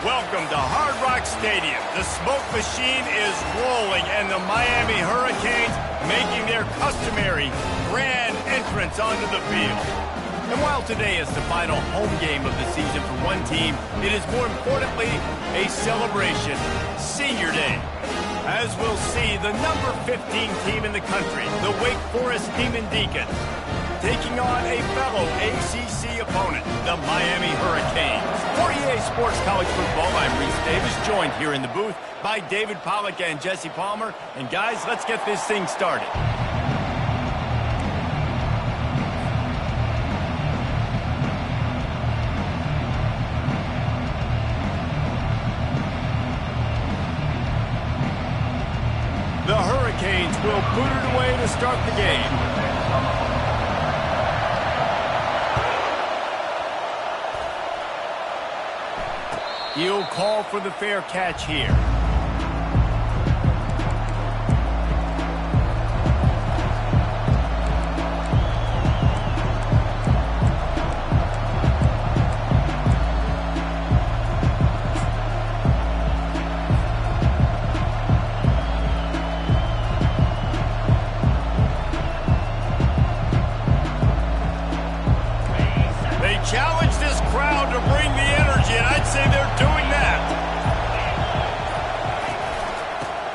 Welcome to Hard Rock Stadium. The smoke machine is rolling, and the Miami Hurricanes making their customary grand entrance onto the field. And while today is the final home game of the season for one team, it is more importantly a celebration, Senior Day. As we'll see, the number 15 team in the country, the Wake Forest Demon Deacons, taking on a fellow ACC opponent, the Miami Hurricanes. For EA Sports College Football, I'm Reese Davis, joined here in the booth by David Pollack and Jesse Palmer. And guys, let's get this thing started. The Hurricanes will boot it away to start the game. He'll call for the fair catch here. They challenge this crowd to bring the energy, and I'd say they're doing that.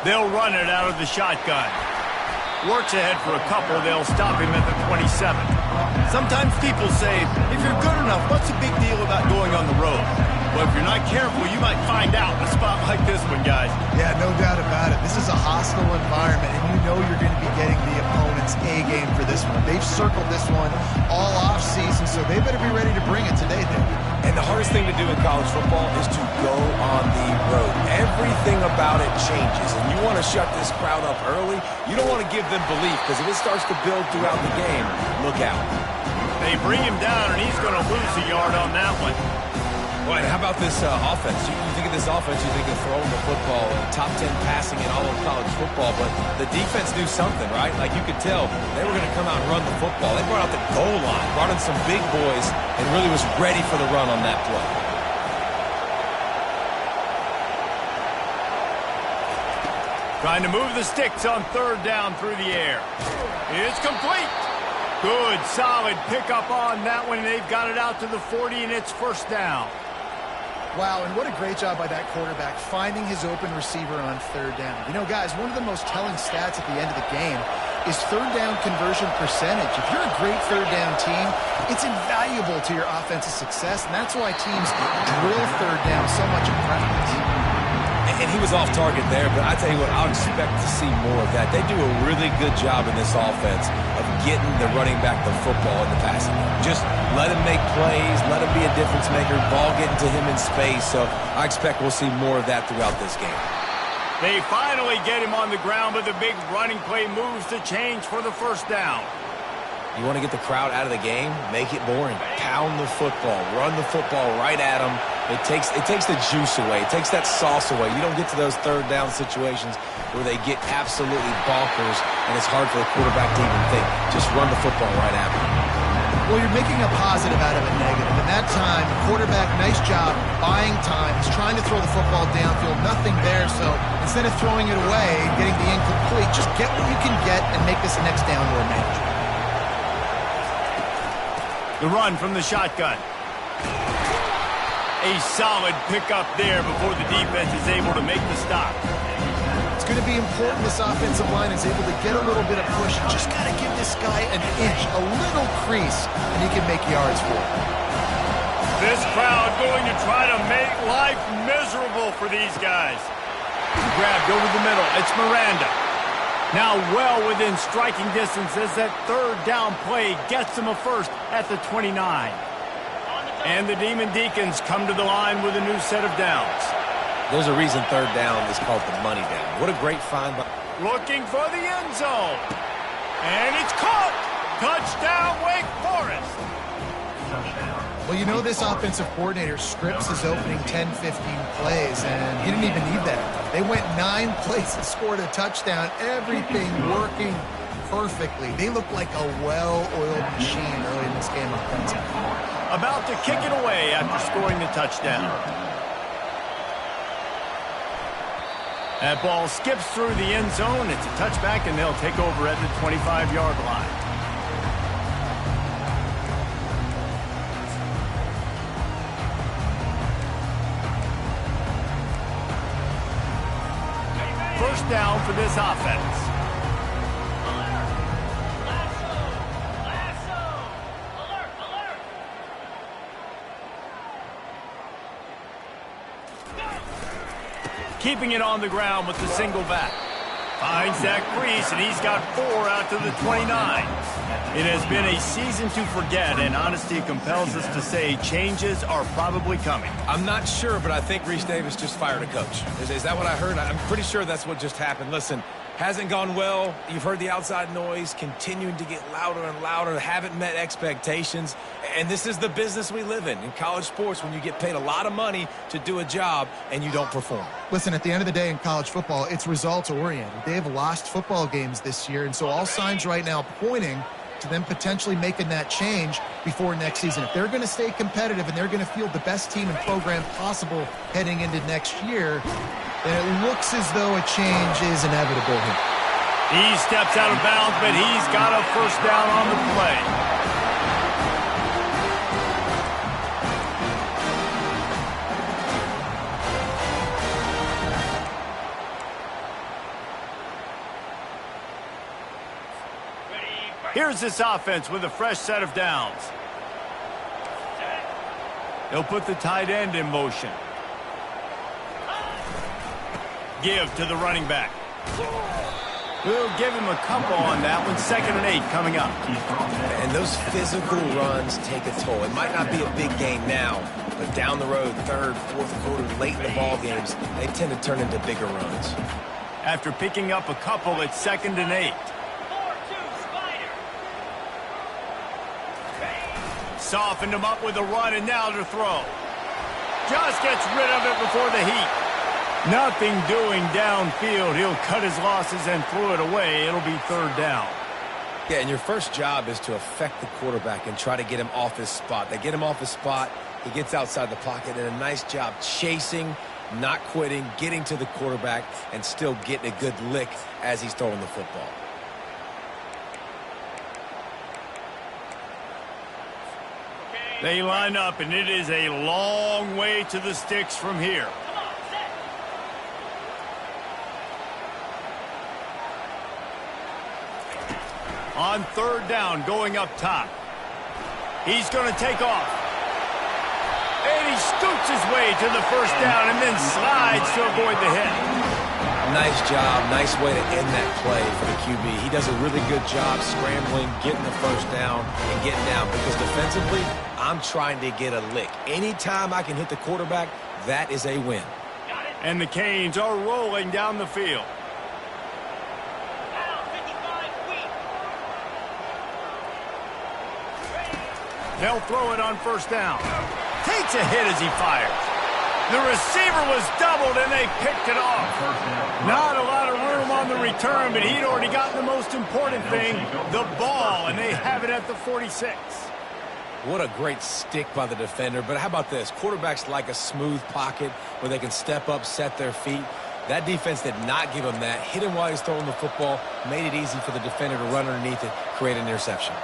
They'll run it out of the shotgun. Works ahead for a couple. They'll stop him at the 27. Sometimes people say, if you're good enough, what's the big deal about going on the road? Well, if you're not careful, you might find out in a spot like this one, guys. Yeah, no doubt about it. This is a hostile environment, and you know you're going to be getting the opponent's A game for this one. They've circled this one all off season, so they better be ready to bring it today, David. And the hardest thing to do in college football is to go on the road. Everything about it changes, and you want to shut this crowd up early. You don't want to give them belief, because if it starts to build throughout the game, look out. They bring him down, and he's going to lose a yard on that one. Well, how about this offense? You think of this offense, you think of throwing the football, top 10 passing in all of college football, but the defense knew something, right? Like you could tell they were going to come out and run the football. They brought out the goal line, brought in some big boys, and really was ready for the run on that play. Trying to move the sticks on third down through the air. It's complete. Good, solid pickup on that one. They've got it out to the 40, and it's first down. Wow, and what a great job by that quarterback finding his open receiver on third down. You know, guys, one of the most telling stats at the end of the game is third down conversion percentage. If you're a great third down team, it's invaluable to your offensive success, and that's why teams drill third down so much in practice. And he was off target there, but I tell you what, I'll expect to see more of that. They do a really good job in this offense of getting the running back the football in the passing game. Just let him make plays, let him be a difference maker, ball getting to him in space. So I expect we'll see more of that throughout this game. They finally get him on the ground, but the big running play moves to change for the first down. You want to get the crowd out of the game? Make it boring. Pound the football. Run the football right at them. It takes the juice away. It takes that sauce away. You don't get to those third down situations where they get absolutely bonkers, and it's hard for the quarterback to even think. Just run the football right at them. Well, you're making a positive out of a negative. And that time, quarterback, nice job, buying time. He's trying to throw the football downfield. Nothing there, so instead of throwing it away and getting the incomplete, just get what you can get and make this next down more manageable. The run from the shotgun. A solid pickup there before the defense is able to make the stop. It's going to be important this offensive line is able to get a little bit of push. Just got to give this guy an inch, a little crease, and he can make yards for it. This crowd going to try to make life miserable for these guys. Grabbed over the middle. It's Miranda. Now well within striking distance as that third down play gets him a first at the 29. And the Demon Deacons come to the line with a new set of downs. There's a reason third down is called the money down. What a great find. Looking for the end zone. And it's caught. Touchdown, Wake Forest. Well, you know this offensive coordinator scripts his opening 10, 15 plays, and he didn't even need that. They went 9 plays and scored a touchdown. Everything working perfectly. They look like a well-oiled machine early in this game offensively. About to kick it away after scoring the touchdown. That ball skips through the end zone. It's a touchback, and they'll take over at the 25-yard line. First down for this offense. Keeping it on the ground with the single back. Finds that crease, and he's got 4 out to the 29. It has been a season to forget, and honesty compels us to say changes are probably coming. I'm not sure, but I think Reese Davis just fired a coach. Is that what I heard? I'm pretty sure that's what just happened. Listen, hasn't gone well. You've heard the outside noise continuing to get louder and louder. Haven't met expectations. And this is the business we live in college sports, when you get paid a lot of money to do a job and you don't perform. Listen, at the end of the day in college football, it's results-oriented. They have lost football games this year, and so all signs right now pointing to them potentially making that change before next season. If they're going to stay competitive and they're going to field the best team and program possible heading into next year, then it looks as though a change is inevitable here. He steps out of bounds, but he's got a first down on the play. Here's this offense with a fresh set of downs. They'll put the tight end in motion. Give to the running back. We'll give him a couple on that one. 2nd and 8 coming up. And those physical runs take a toll. It might not be a big game now, but down the road, 3rd, 4th quarter, late in the ball games, they tend to turn into bigger runs. After picking up a couple, it's 2nd and 8. Softened him up with a run, and now to throw. Just gets rid of it before the heat. Nothing doing downfield. He'll cut his losses and throw it away. It'll be 3rd down. Yeah, and your first job is to affect the quarterback and try to get him off his spot. They get him off his spot. He gets outside the pocket, and a nice job chasing, not quitting, getting to the quarterback, and still getting a good lick as he's throwing the football. They line up, and it is a long way to the sticks from here. On 3rd down, going up top. He's going to take off. And he scoots his way to the first down and then slides to avoid the hit. Nice job. Nice way to end that play for the QB. He does a really good job scrambling, getting the first down, and getting down. Because defensively, I'm trying to get a lick. Anytime I can hit the quarterback, that is a win. And the Canes are rolling down the field. They'll throw it on first down. Takes a hit as he fires. The receiver was doubled, and they picked it off. Not a lot of room on the return, but he'd already gotten the most important thing, the ball, and they have it at the 46. What a great stick by the defender. But how about this? Quarterbacks like a smooth pocket where they can step up, set their feet. That defense did not give him that. Hit him while he's throwing the football, made it easy for the defender to run underneath it, create an interception.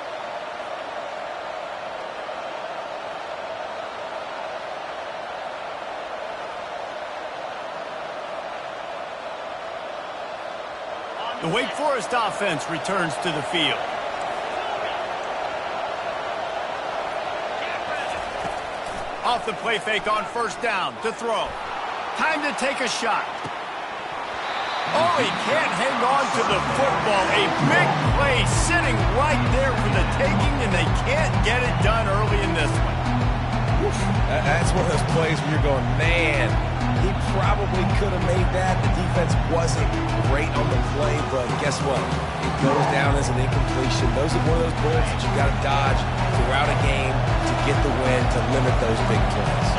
The Wake Forest offense returns to the field. Off the play fake on first down to throw. Time to take a shot. Oh, he can't hang on to the football. A big play sitting right there for the taking, and they can't get it done early in this one. That's one of those plays where you're going, man, he probably could have made that. The defense wasn't great on the play, but guess what? It goes down as an incompletion. Those are one of those bullets that you got to dodge throughout a game to get the win, to limit those big plays.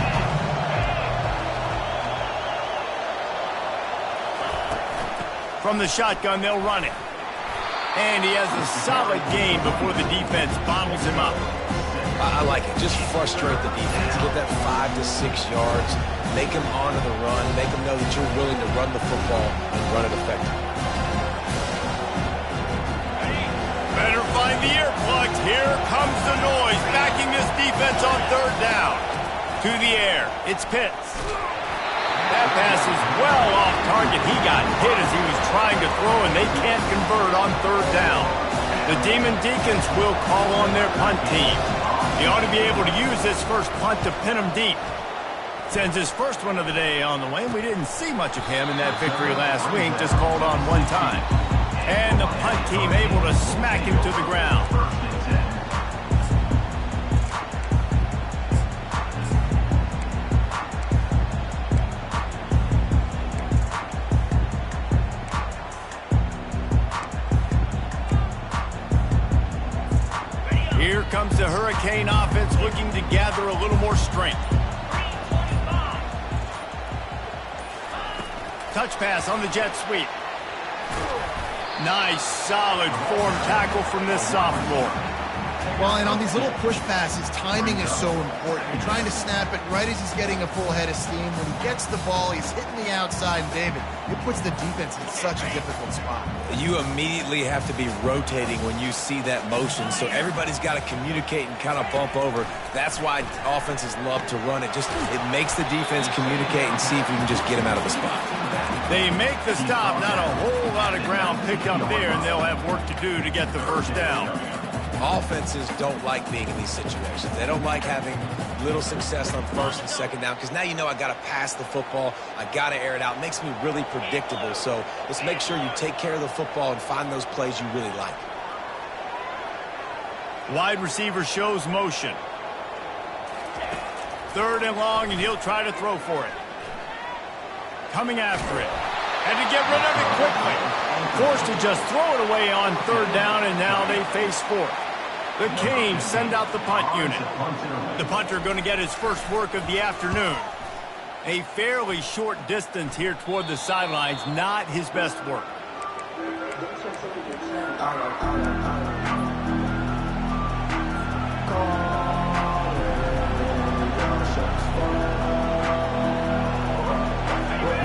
From the shotgun, they'll run it. And he has a solid game before the defense bottles him up. I like it. Just frustrate the defense. Get that 5 to 6 yards. Make them honor the run. Make them know that you're willing to run the football and run it effectively. Better find the earplugs. Here comes the noise, backing this defense on third down. To the air, it's Pitts. That pass is well off target. He got hit as he was trying to throw, and they can't convert on third down. The Demon Deacons will call on their punt team. He ought to be able to use this first punt to pin him deep. Sends his first one of the day on the way. We didn't see much of him in that victory last week, just called on one time. And the punt team able to smack him to the ground. Here comes the Hurricane offense looking to gather a little more strength. Touch pass on the jet sweep. Nice, solid form tackle from this sophomore. Well, and on these little push passes, timing is so important. You're trying to snap it right as he's getting a full head of steam. When he gets the ball, he's hitting the outside, and David, it puts the defense in such a difficult spot. You immediately have to be rotating when you see that motion, so everybody's got to communicate and kind of bump over. That's why offenses love to run it. It makes the defense communicate and see if you can just get him out of the spot. They make the stop, not a whole lot of ground picked up there, and they'll have work to do to get the first down. Offenses don't like being in these situations. They don't like having little success on first and second down because now you know I got to pass the football. I got to air it out. It makes me really predictable. So let's make sure you take care of the football and find those plays you really like. Wide receiver shows motion. Third and long, and he'll try to throw for it. Coming after it. Had to get rid of it quickly. Forced to just throw it away on third down, and now they face fourth. The Canes send out the punt unit. The punter going to get his first work of the afternoon. A fairly short distance here toward the sidelines, not his best work.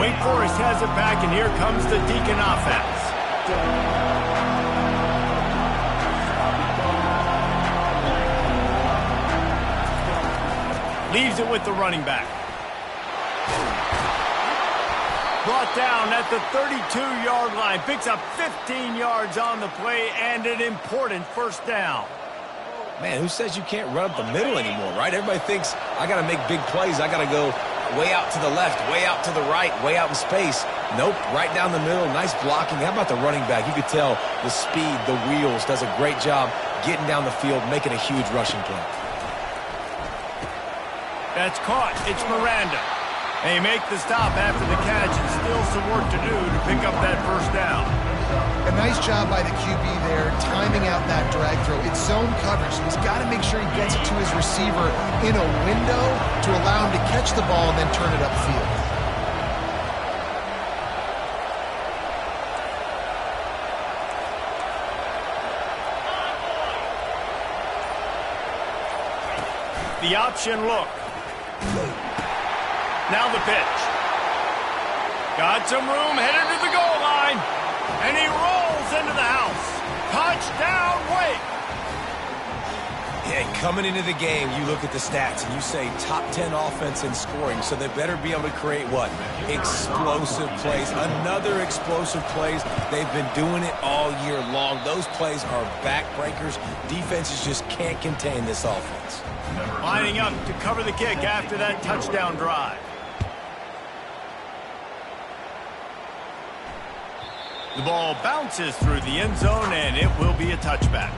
Wake Forest has it back, and here comes the Deacon offense. Leaves it with the running back. Brought down at the 32-yard line. Picks up 15 yards on the play and an important first down. Man, who says you can't run up the middle anymore, right? Everybody thinks I got to make big plays. I got to go way out to the left, way out to the right, way out in space. Nope, right down the middle. Nice blocking. How about the running back? You could tell the speed, the wheels, does a great job getting down the field, making a huge rushing play. That's caught. It's Miranda. They make the stop after the catch, and still some work to do to pick up that first down. A nice job by the QB there, timing out that drag throw. It's zone coverage, so he's got to make sure he gets it to his receiver in a window to allow him to catch the ball and then turn it upfield. The option look. Now the pitch. Got some room, headed to the goal line. And he rolls into the house. Touchdown, Wake. Yeah, coming into the game, you look at the stats and you say top 10 offense in scoring, so they better be able to create what? Explosive plays. Another explosive plays. They've been doing it all year long. Those plays are backbreakers. Defenses just can't contain this offense. Lining up to cover the kick after that touchdown drive. The ball bounces through the end zone, and it will be a touchback.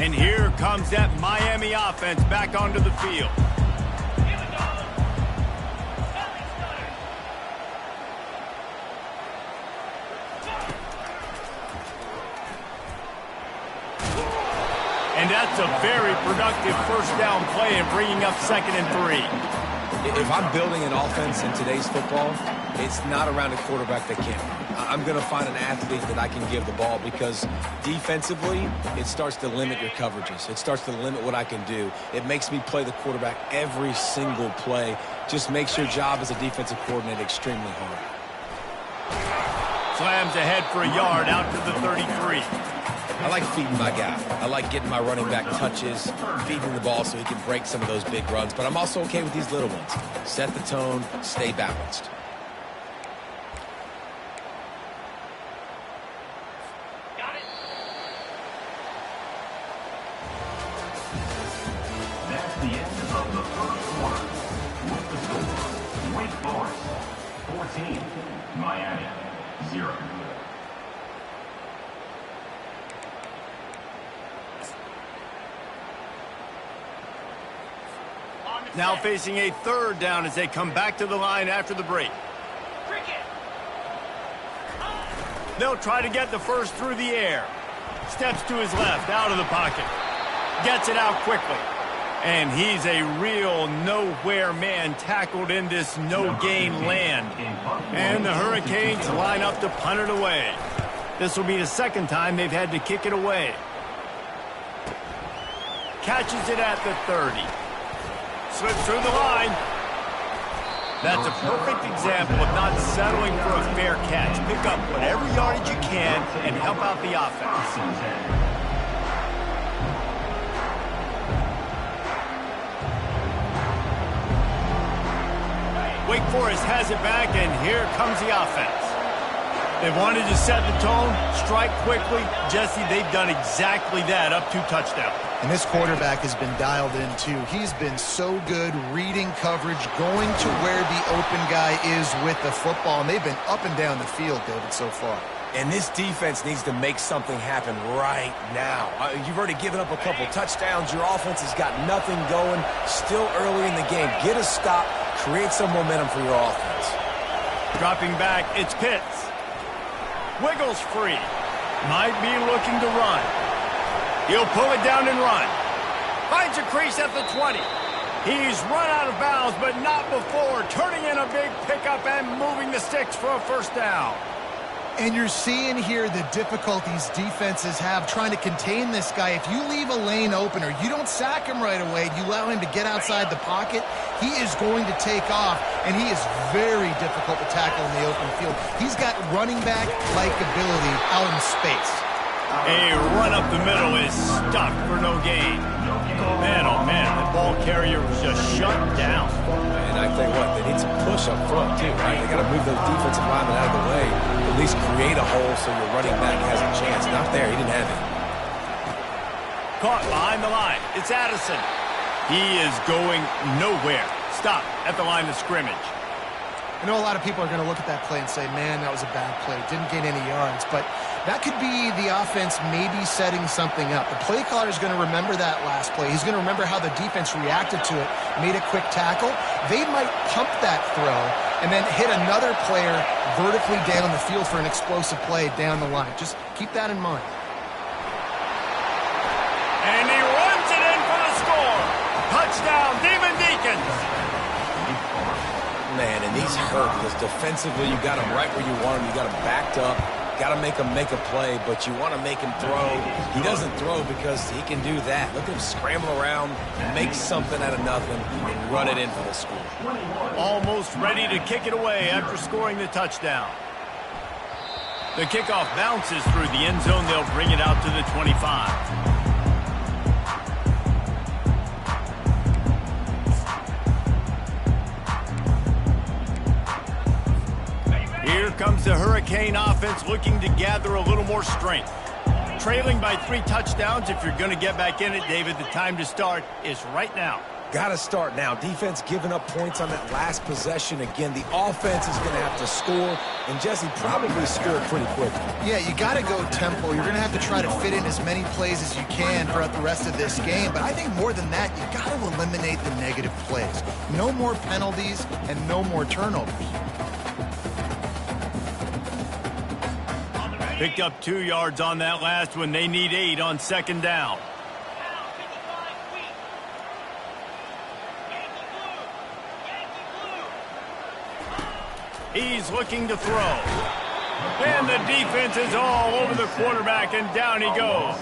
And here comes that Miami offense back onto the field. That's a very productive first down play and bringing up 2nd and 3. If I'm building an offense in today's football, it's not around a quarterback that can't run. I'm going to find an athlete that I can give the ball because defensively, it starts to limit your coverages. It starts to limit what I can do. It makes me play the quarterback every single play. Just makes your job as a defensive coordinator extremely hard. Slams ahead for a yard out to the 33. I like feeding my guy. I like getting my running back touches, feeding the ball so he can break some of those big runs. But I'm also okay with these little ones. Set the tone, stay balanced. That's the end of the first quarter. With the score, Wake Forest 14, Miami 0. Now facing a 3rd down as they come back to the line after the break. They'll try to get the first through the air. Steps to his left, out of the pocket. Gets it out quickly. And he's a real nowhere man tackled in this no-gain land. And the Hurricanes line up to punt it away. This will be the 2nd time they've had to kick it away. Catches it at the 30. Slips through the line. That's a perfect example of not settling for a fair catch. Pick up whatever yardage you can and help out the offense. Wake Forest has it back, and here comes the offense. They wanted to set the tone, strike quickly. Jesse, they've done exactly that, up 2 touchdowns. And this quarterback has been dialed in, too. He's been so good reading coverage, going to where the open guy is with the football. And they've been up and down the field, David, so far. And this defense needs to make something happen right now. You've already given up a couple touchdowns. Your offense has got nothing going. Still early in the game. Get a stop. Create some momentum for your offense. Dropping back, it's Pitts. Wiggles free. Might be looking to run. He'll pull it down and run. Finds a crease at the 20. He's run out of bounds, but not before. Turning in a big pickup and moving the sticks for a first down. And you're seeing here the difficulties defenses have trying to contain this guy. If you leave a lane open or you don't sack him right away, you allow him to get outside the pocket, he is going to take off, and he is very difficult to tackle in the open field. He's got running back-like ability out in space. A run up the middle is stuck for no gain. Man, oh man, the ball carrier was just shut down. And I tell you what, they need some push up front too, right? They got to move those defensive linemen out of the way, at least create a hole so your running back has a chance. Not there, he didn't have it. Caught behind the line, it's Addison. He is going nowhere. Stop at the line of scrimmage. I know a lot of people are going to look at that play and say, man, that was a bad play. Didn't gain any yards. But that could be the offense maybe setting something up. The play caller is going to remember that last play. He's going to remember how the defense reacted to it, made a quick tackle. They might pump that throw and then hit another player vertically down the field for an explosive play down the line. Just keep that in mind. And he runs it in for the score. Touchdown, Demon Deacons. Man, and he's hurt because defensively you got him right where you want him. You got him backed up. Got to make him make a play, but you want to make him throw. He doesn't throw because he can do that. Look at him scramble around, make something out of nothing, and run it in for the score. Almost ready to kick it away after scoring the touchdown. The kickoff bounces through the end zone. They'll bring it out to the 25. Here comes the Hurricane offense looking to gather a little more strength. Trailing by 3 touchdowns. If you're going to get back in it, David, the time to start is right now. Got to start now. Defense giving up points on that last possession. Again, the offense is going to have to score, and Jesse probably scored pretty quickly. Yeah, you got to go tempo. You're going to have to try to fit in as many plays as you can throughout the rest of this game. But I think more than that, you got to eliminate the negative plays. No more penalties and no more turnovers. Picked up 2 yards on that last one. They need 8 on 2nd down. He's looking to throw. And the defense is all over the quarterback, and down he goes.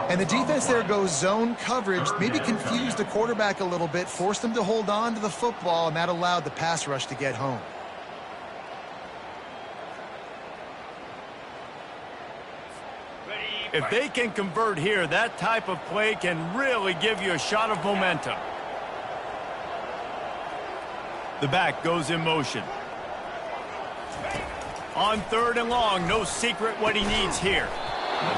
And the defense there goes zone coverage, maybe confused the quarterback a little bit, forced him to hold on to the football, and that allowed the pass rush to get home. If they can convert here, that type of play can really give you a shot of momentum. The back goes in motion. On 3rd and long, no secret what he needs here.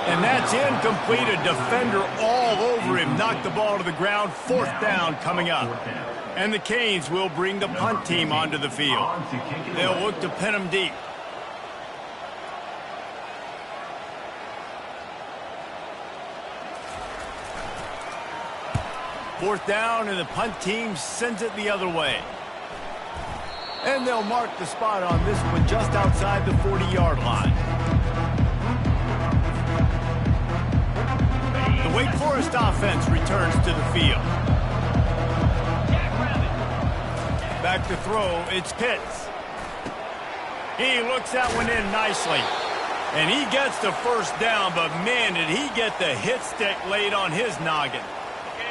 And that's incomplete. A defender all over him. Knocked the ball to the ground. 4th down coming up. And the Canes will bring the punt team onto the field. They'll look to pin him deep. Fourth down, and the punt team sends it the other way. And they'll mark the spot on this one just outside the 40-yard line. The Wake Forest offense returns to the field. Back to throw, it's Pitts. He looks that one in nicely. And he gets the first down, but man, did he get the hit stick laid on his noggin.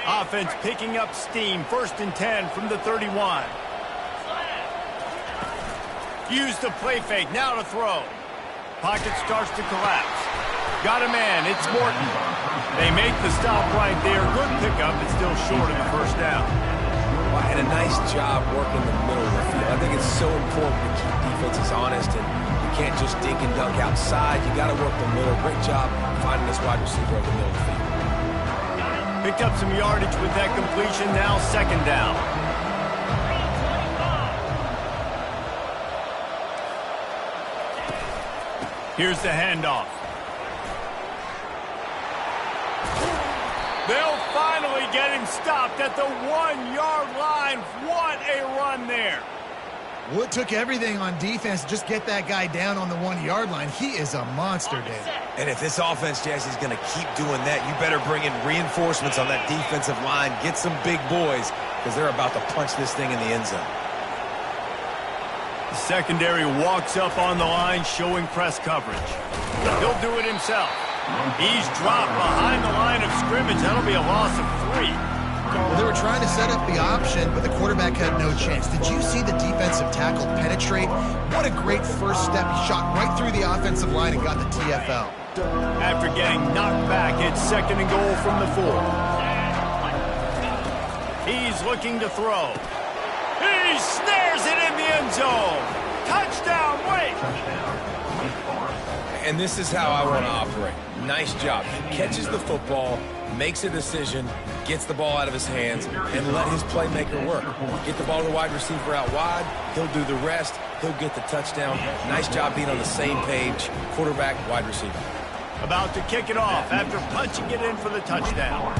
Offense picking up steam. 1st and 10 from the 31. Use the play fake. Now to throw. Pocket starts to collapse. Got a man. It's Morton. They make the stop right there. Good pickup. It's still short of the first down. And a nice job working the middle of the field. I think it's so important to keep defenses honest, and you can't just dink and dunk outside. You got to work the middle. Great job finding this wide receiver over the middle of the field. Picked up some yardage with that completion. Now 2nd down. Here's the handoff. They'll finally get him stopped at the 1-yard line. What a run there. Well, it took everything on defense to just get that guy down on the 1-yard line. He is a monster, David. And if this offense, Jesse, is going to keep doing that, you better bring in reinforcements on that defensive line. Get some big boys, because they're about to punch this thing in the end zone. The secondary walks up on the line, showing press coverage. He'll do it himself. He's dropped behind the line of scrimmage. That'll be a loss of 3. Well, they were trying to set up the option, but the quarterback had no chance. Did you see the defensive tackle penetrate? What a great first step. He shot right through the offensive line and got the TFL. After getting knocked back, it's 2nd and goal from the 4. He's looking to throw. He snares it in the end zone. Touchdown, Wake! And this is how I want to operate. Nice job. He catches the football, makes a decision, gets the ball out of his hands, and let his playmaker work. Get the ball to the wide receiver out wide. He'll do the rest. He'll get the touchdown. Nice job being on the same page. Quarterback, wide receiver. About to kick it off after punching it in for the touchdown.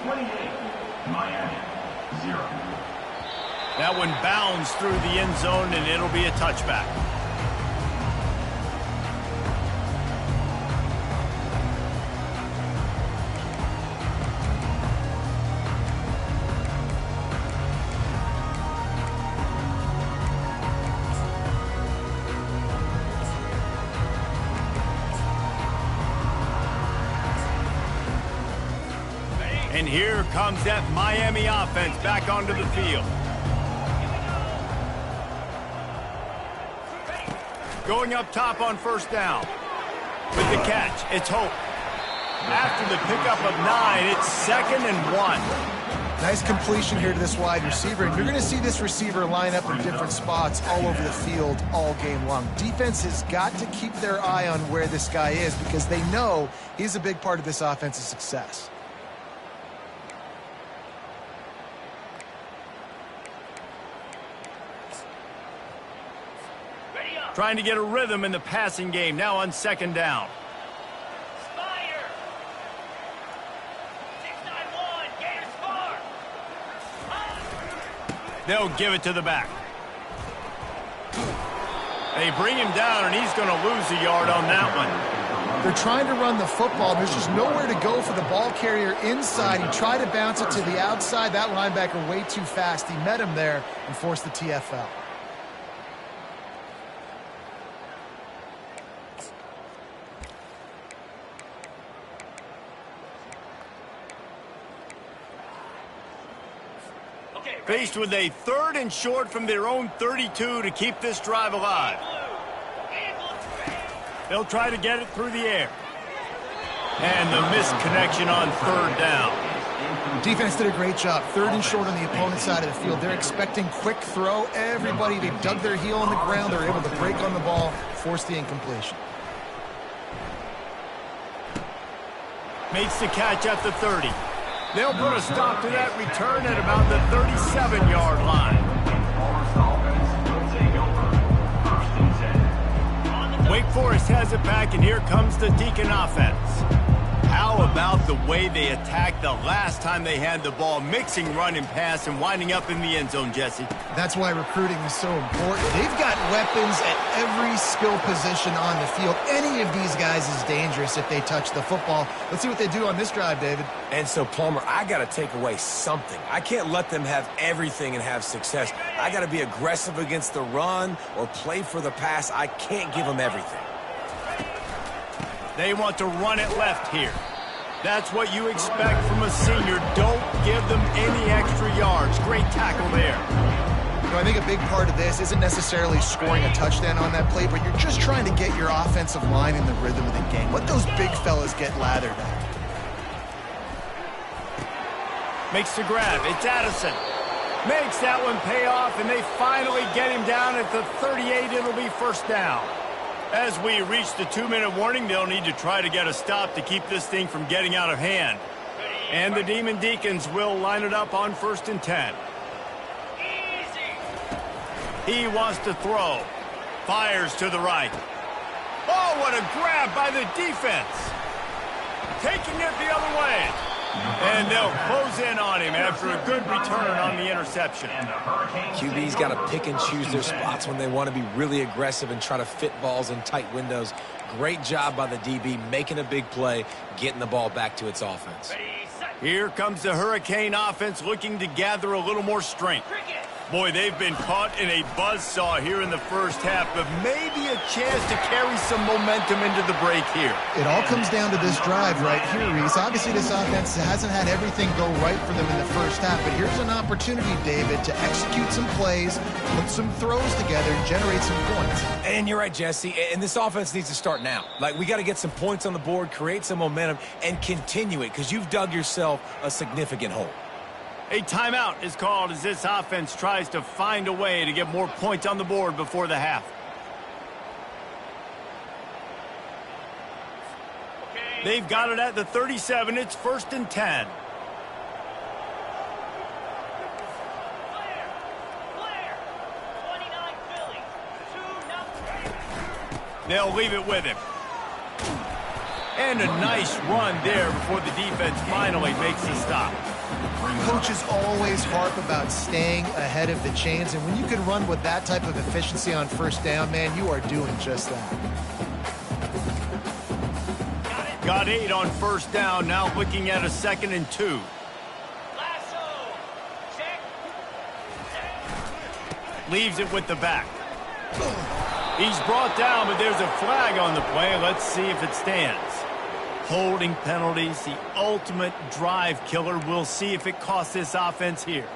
28, Miami, 0. That one bounds through the end zone, and it'll be a touchback. And here comes that Miami offense back onto the field. Going up top on 1st down. With the catch, it's Hope. After the pickup of 9, it's 2nd and 1. Nice completion here to this wide receiver. And you're going to see this receiver line up in different spots all over the field all game long. Defense has got to keep their eye on where this guy is because they know he's a big part of this offense's success. Trying to get a rhythm in the passing game, now on 2nd down. Spire! 691, Gators far! They'll give it to the back. They bring him down, and he's going to lose a yard on that one. They're trying to run the football. There's just nowhere to go for the ball carrier inside. He tried to bounce it to the outside. That linebacker way too fast. He met him there and forced the TFL. Faced with a 3rd and short from their own 32 to keep this drive alive. They'll try to get it through the air. And the missed connection on 3rd down. Defense did a great job. 3rd and short on the opponent's side of the field. They're expecting quick throw. Everybody, they dug their heel on the ground. They're able to break on the ball, force the incompletion. Makes the catch at the 30. They'll put a stop to that return at about the 37-yard line. Wake Forest has it back, and here comes the Deacon offense. How about the way they attacked the last time they had the ball, mixing run and pass and winding up in the end zone, Jesse? That's why recruiting is so important. They've got weapons at every skill position on the field. Any of these guys is dangerous if they touch the football. Let's see what they do on this drive, David. And so, Palmer, I got to take away something. I can't let them have everything and have success. I got to be aggressive against the run or play for the pass. I can't give them everything. They want to run it left here. That's what you expect from a senior. Don't give them any extra yards. Great tackle there. You know, I think a big part of this isn't necessarily scoring a touchdown on that play, but you're just trying to get your offensive line in the rhythm of the game. Let those big fellas get lathered up. Makes the grab. It's Addison. Makes that one pay off, and they finally get him down at the 38. It'll be 1st down. As we reach the 2-minute warning, they'll need to try to get a stop to keep this thing from getting out of hand. And the Demon Deacons will line it up on 1st and 10. He wants to throw. Fires to the right. Oh, what a grab by the defense. Taking it the other way. And they'll close in on him after a good return on the interception. QB's got to pick and choose their spots when they want to be really aggressive and try to fit balls in tight windows. Great job by the DB making a big play, getting the ball back to its offense. Here comes the Hurricane offense looking to gather a little more strength. Boy, they've been caught in a buzzsaw here in the 1st half, but maybe a chance to carry some momentum into the break here. It all comes down to this drive right here, Reese. Obviously, this offense hasn't had everything go right for them in the 1st half, but here's an opportunity, David, to execute some plays, put some throws together, and generate some points. And you're right, Jesse, and this offense needs to start now. Like, we got to get some points on the board, create some momentum, and continue it, because you've dug yourself a significant hole. A timeout is called as this offense tries to find a way to get more points on the board before the half. They've got it at the 37. It's 1st and 10. They'll leave it with him. And a nice run there before the defense finally makes the stop. Coaches always harp about staying ahead of the chains, and when you can run with that type of efficiency on 1st down, man, you are doing just that. Got 8 on 1st down, now looking at a 2nd and 2. Leaves it with the back. He's brought down, but there's a flag on the play. Let's see if it stands. Holding penalties, the ultimate drive killer. We'll see if it costs this offense here.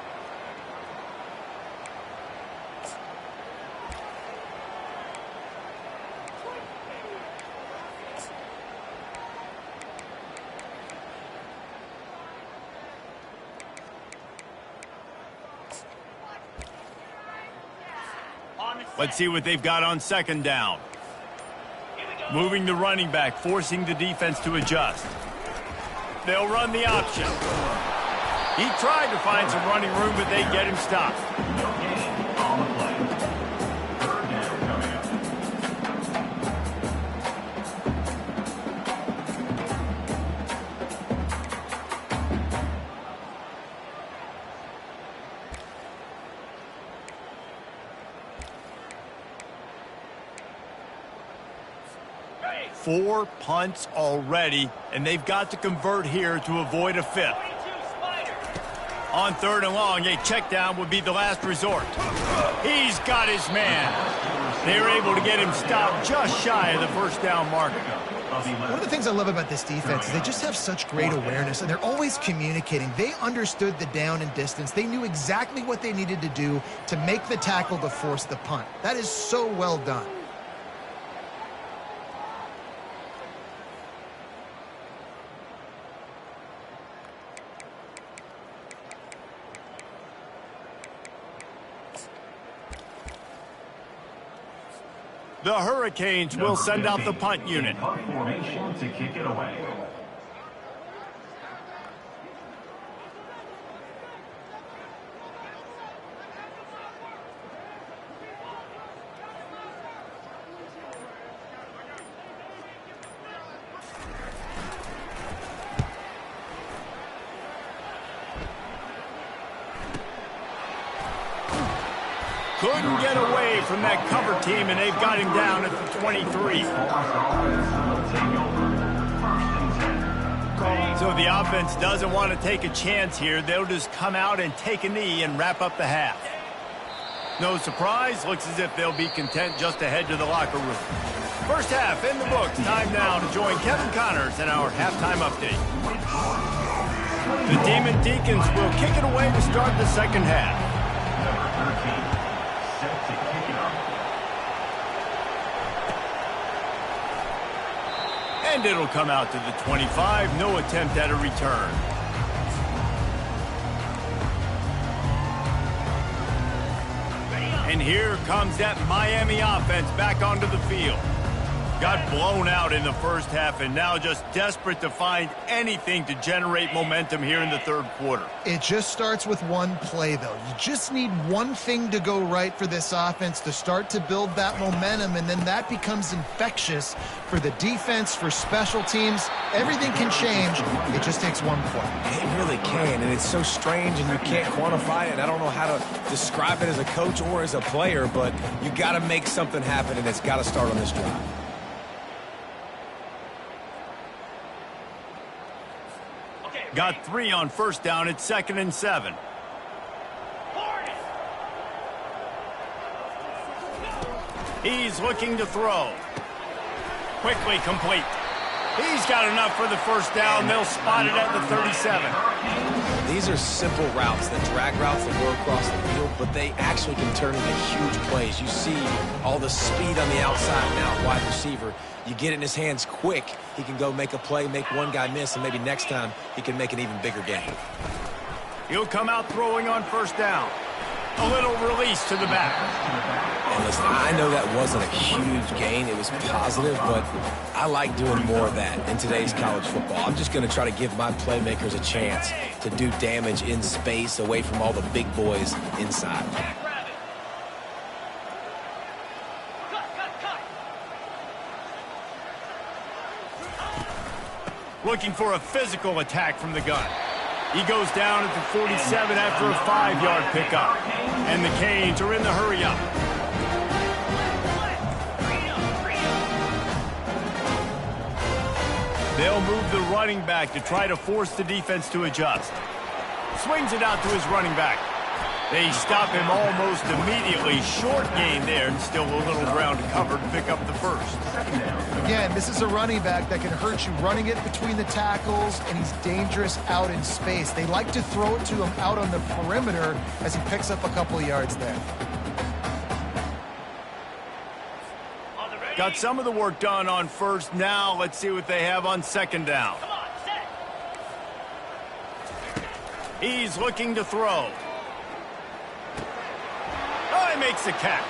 Let's see what they've got on 2nd down. Moving the running back, forcing the defense to adjust. They'll run the option. He tried to find some running room, but they get him stopped. No gain on the play. 3rd down coming up. 4 punts already, and they've got to convert here to avoid a 5th. On 3rd and long, a check down would be the last resort. He's got his man. They were able to get him stopped just shy of the first down marker. One of the things I love about this defense is they just have such great awareness, and they're always communicating. They understood the down and distance. They knew exactly what they needed to do to make the tackle to force the punt. That is so well done. The Hurricanes will send out the punt unit. Punt formation to kick it away. Couldn't get away from that cover team, and they've got him down at the 23. So the offense doesn't want to take a chance here. They'll just come out and take a knee and wrap up the half. No surprise, looks as if they'll be content just to head to the locker room. First half in the books. Time now to join Kevin Connors in our halftime update. The Demon Deacons will kick it away to start the second half. And it'll come out to the 25. No attempt at a return. And here comes that Miami offense back onto the field. Got blown out in the first half and now just desperate to find anything to generate momentum here in the third quarter. It just starts with one play, though. You just need one thing to go right for this offense to start to build that momentum, and then that becomes infectious for the defense, for special teams. Everything can change. It just takes one play. It really can, and it's so strange, and you can't quantify it. I don't know how to describe it as a coach or as a player, but you got to make something happen, and it's got to start on this drive. Got 3 on first down. It's 2nd and 7. He's looking to throw. Quickly complete. He's got enough for the first down. They'll spot it at the 37. These are simple routes, the drag routes that go across the field, but they actually can turn into huge plays. You see all the speed on the outside now, wide receiver. You get it in his hands quick, he can go make a play, make one guy miss, and maybe next time he can make an even bigger gain. He'll come out throwing on first down. A little release to the back. And listen, I know that wasn't a huge gain. It was positive, but I like doing more of that in today's college football. I'm just going to try to give my playmakers a chance to do damage in space away from all the big boys inside. Looking for a physical attack from the gun. He goes down at the 47 after a 5-yard pickup. And the Canes are in the hurry-up. They'll move the running back to try to force the defense to adjust. Swings it out to his running back. They stop him almost immediately. Short gain there, and still a little ground to cover to pick up the first. Again, this is a running back that can hurt you running it between the tackles, and he's dangerous out in space. They like to throw it to him out on the perimeter as he picks up a couple of yards there. Got some of the work done on first. Now let's see what they have on second down. He's looking to throw. Oh, he makes the catch.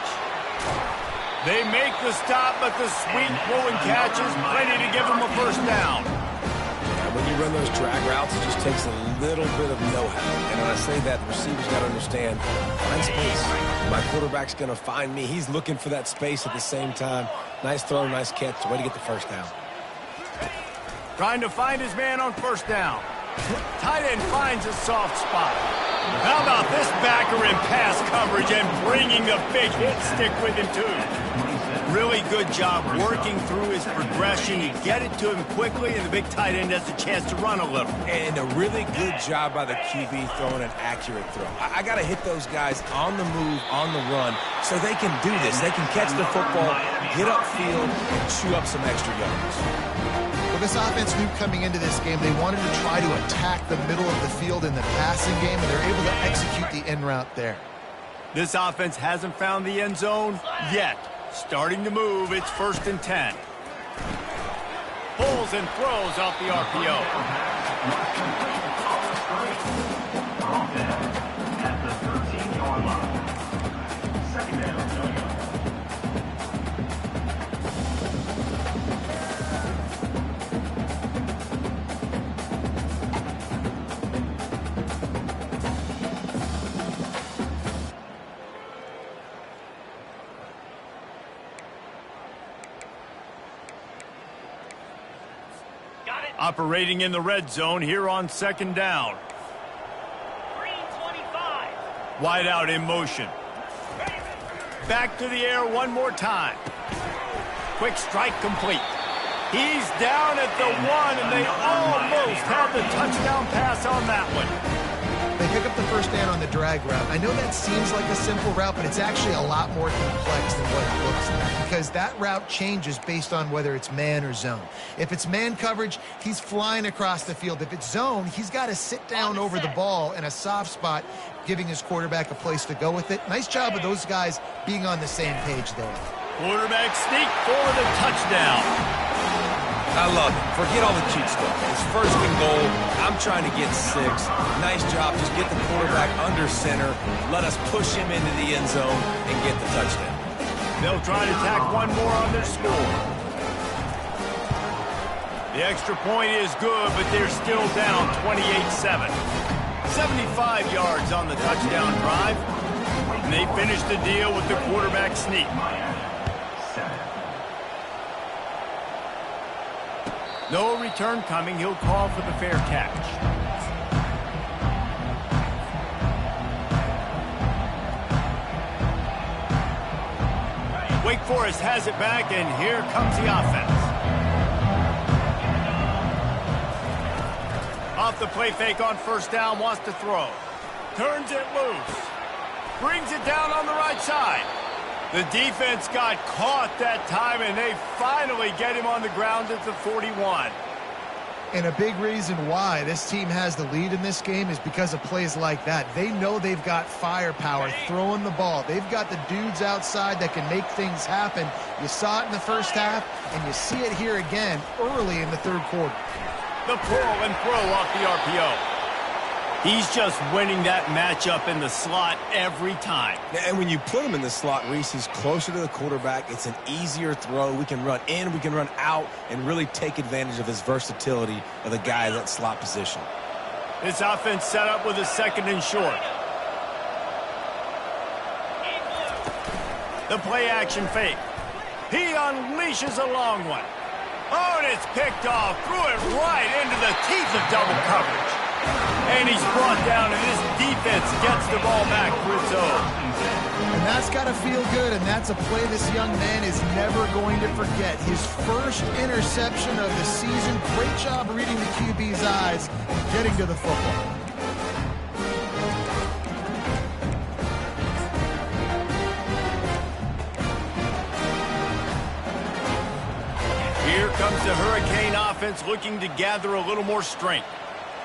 They make the stop, but the sweet blowing catch is plenty to give him a first down. Yeah, when you run those drag routes, it just takes a little bit of know-how. And when I say that, the receiver's got to understand, find space. My quarterback's going to find me. He's looking for that space at the same time. Nice throw, nice catch. Way to get the first down. Trying to find his man on first down. Tight end finds a soft spot. How about this backer in pass coverage and bringing the big hit stick with him, too? Really good job working through his progression. You get it to him quickly, and the big tight end has a chance to run a little. And a really good job by the QB throwing an accurate throw. I got to hit those guys on the move, on the run, so they can do this. They can catch the football, get upfield, and chew up some extra yards. Well, this offense knew coming into this game they wanted to try to attack the middle of the field in the passing game, and they're able to execute the end route there. This offense hasn't found the end zone yet. Starting to move, it's 1st and 10. Pulls and throws off the RPO. At the 13-yard line. Second down. Operating in the red zone here on 2nd down. Green 25. Wide out in motion. Back to the air one more time. Quick strike complete. He's down at the 1, and they almost had the touchdown pass on that one. They pick up the first down on the drag route. I know that seems like a simple route, but it's actually a lot more complex than what it looks like, because that route changes based on whether it's man or zone. If it's man coverage, he's flying across the field. If it's zone, he's got to sit down over the ball in a soft spot, giving his quarterback a place to go with it. Nice job of those guys being on the same page there. Quarterback sneak for the touchdown. I love it. Forget all the cute stuff. It's 1st and goal. I'm trying to get 6. Nice job. Just get the quarterback under center. Let us push him into the end zone and get the touchdown. They'll try to tack one more on their score. The extra point is good, but they're still down 28-7. 75 yards on the touchdown drive. And they finish the deal with the quarterback sneak. No return coming. He'll call for the fair catch. Wake Forest has it back, and here comes the offense. Off the play fake on 1st down, wants to throw. Turns it loose. Brings it down on the right side. The defense got caught that time, and they finally get him on the ground at the 41. And a big reason why this team has the lead in this game is because of plays like that. They know they've got firepower throwing the ball. They've got the dudes outside that can make things happen. You saw it in the first half, and you see it here again early in the 3rd quarter. The pull and throw off the RPO. He's just winning that matchup in the slot every time. And when you put him in the slot, Reese, he's closer to the quarterback. It's an easier throw. We can run in, we can run out, and really take advantage of his versatility of the guy in that slot position. This offense set up with a 2nd and short. The play action fake. He unleashes a long one. Oh, and it's picked off. Threw it right into the teeth of double coverage. And he's brought down, and this defense gets the ball back for its own. And that's got to feel good, and that's a play this young man is never going to forget. His first interception of the season. Great job reading the QB's eyes and getting to the football. Here comes the Hurricane offense looking to gather a little more strength.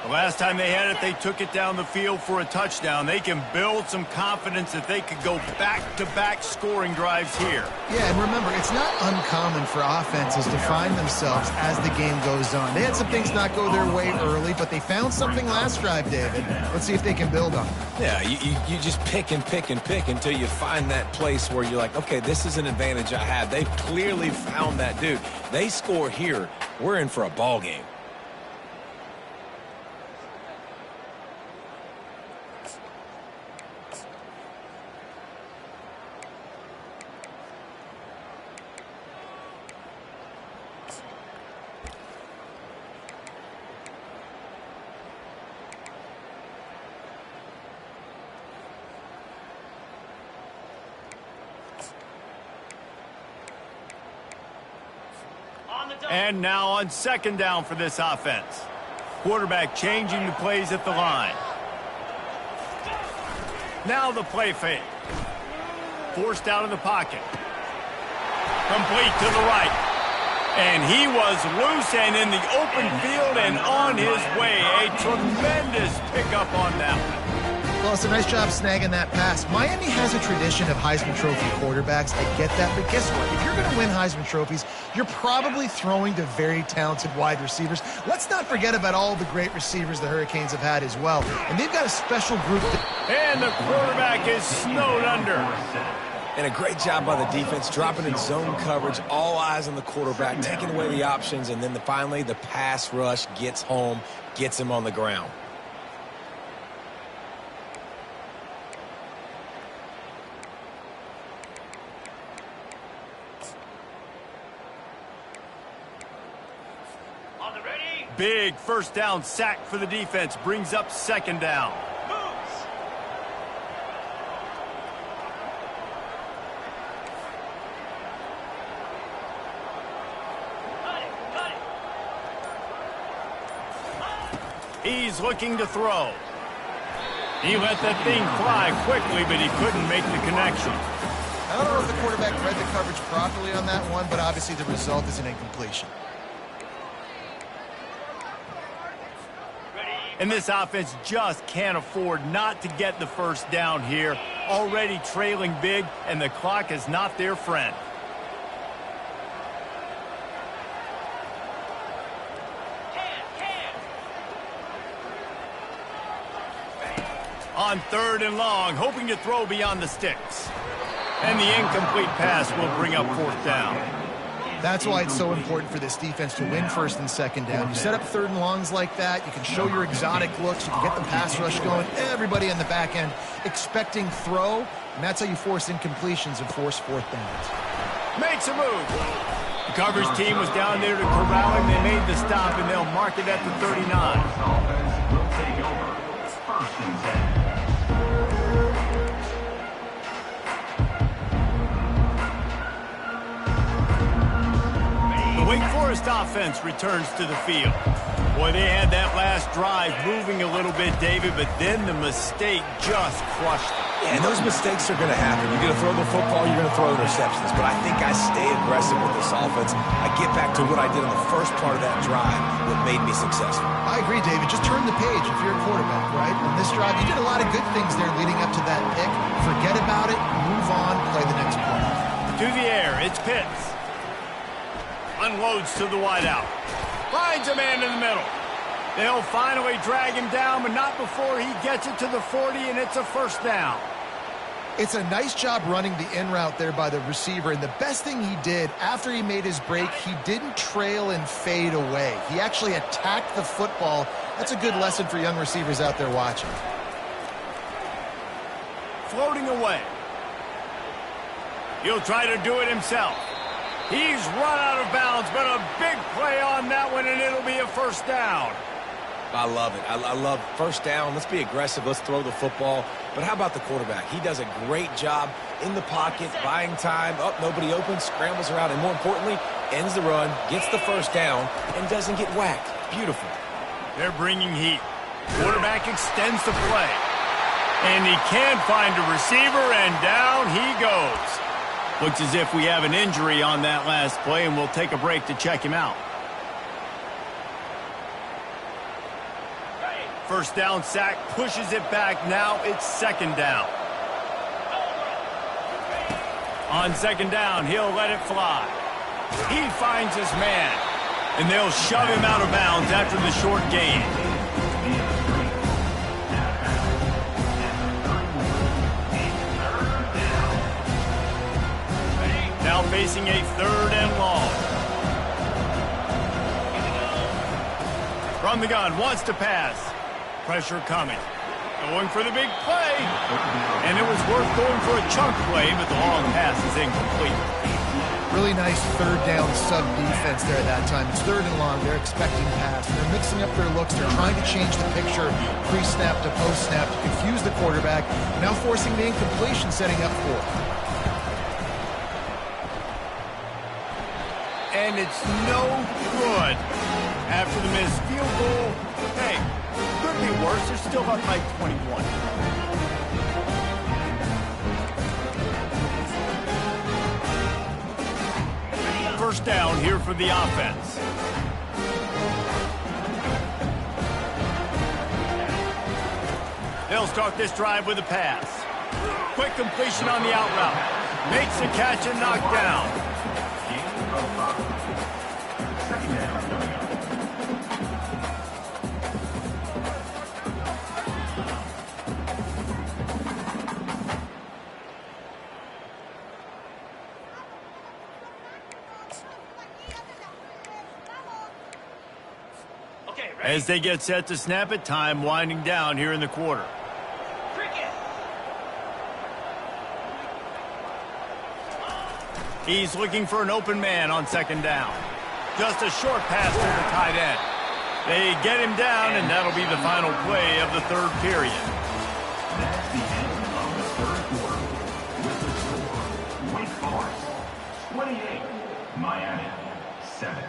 The last time they had it, they took it down the field for a touchdown. They can build some confidence that they could go back-to-back scoring drives here. Yeah, and remember, it's not uncommon for offenses to find themselves as the game goes on. They had some things not go their way early, but they found something last drive, David. Let's see if they can build on it. Yeah, you just pick and pick and pick until you find that place where you're like, okay, this is an advantage I have. They've clearly found that dude. They score here, we're in for a ball game. And now on second down for this offense. Quarterback changing the plays at the line. Now the play fake. Forced out of the pocket. Complete to the right. And he was loose and in the open field and on his way. A tremendous pickup on that one. Well, it's a nice job snagging that pass. Miami has a tradition of Heisman Trophy quarterbacks. I get that, but guess what? If you're going to win Heisman Trophies, you're probably throwing to very talented wide receivers. Let's not forget about all the great receivers the Hurricanes have had as well. And they've got a special group. And the quarterback is snowed under. And a great job by the defense, dropping in zone coverage, all eyes on the quarterback, taking away the options, and then finally the pass rush gets home, gets him on the ground. Big first down sack for the defense. Brings up second down. He's looking to throw. He let that thing fly quickly, but he couldn't make the connection. I don't know if the quarterback read the coverage properly on that one, but obviously the result is an incompletion. And this offense just can't afford not to get the first down here. Already trailing big, and the clock is not their friend. On third and long, hoping to throw beyond the sticks. And the incomplete pass will bring up fourth down. That's why it's so important for this defense to win first and second down. You set up third and longs like that, you can show your exotic looks, you can get the pass rush going, everybody in the back end expecting throw, and that's how you force incompletions and force fourth downs. Makes a move. The coverage team was down there to corral him. They made the stop, and they'll mark it at the 39. Offense will take over. First and 10. The Wake Forest offense returns to the field. Boy, they had that last drive moving a little bit, David, but then the mistake just crushed them. Yeah, and those mistakes are going to happen. You're going to throw the football, you're going to throw interceptions. But I think I stay aggressive with this offense. I get back to what I did in the first part of that drive that made me successful. I agree, David. Just turn the page if you're a quarterback, right? On this drive, you did a lot of good things there leading up to that pick. Forget about it, move on, play the next play. To the air, it's Pitts. Unloads to the wideout. Finds a man in the middle. They'll finally drag him down, but not before he gets it to the 40, and it's a first down. It's a nice job running the in route there by the receiver, and the best thing he did after he made his break, he didn't trail and fade away. He actually attacked the football. That's a good lesson for young receivers out there watching. Floating away. He'll try to do it himself. He's run out of bounds, but a big play on that one, and it'll be a first down. I love it. I love first down. Let's be aggressive. Let's throw the football. But how about the quarterback? He does a great job in the pocket, buying time. Up, nobody open, scrambles around, and more importantly, ends the run, gets the first down, and doesn't get whacked. Beautiful. They're bringing heat. Quarterback extends the play. And he can find a receiver, and down he goes. Looks as if we have an injury on that last play, and we'll take a break to check him out. First down sack, pushes it back. Now it's second down. On second down, he'll let it fly. He finds his man, and they'll shove him out of bounds after the short gain. Now facing a third and long. From the gun, wants to pass. Pressure coming. Going for the big play. And it was worth going for a chunk play, but the long pass is incomplete. Really nice third down sub-defense there at that time. It's third and long. They're expecting pass. They're mixing up their looks. They're trying to change the picture pre-snap to post-snap to confuse the quarterback. Now forcing the incompletion, setting up fourth. and it's no good. After the missed field goal, hey, could be worse. They're still up by 21. First down here for the offense. They'll start this drive with a pass. Quick completion on the out route. Makes the catch and knocked down. As they get set to snap it, time winding down here in the quarter. He's looking for an open man on second down. Just a short pass to the tight end. They get him down, and that'll be the final play of the third period. That's the end of the third quarter. With the score, Wake Forest 28, Miami 7.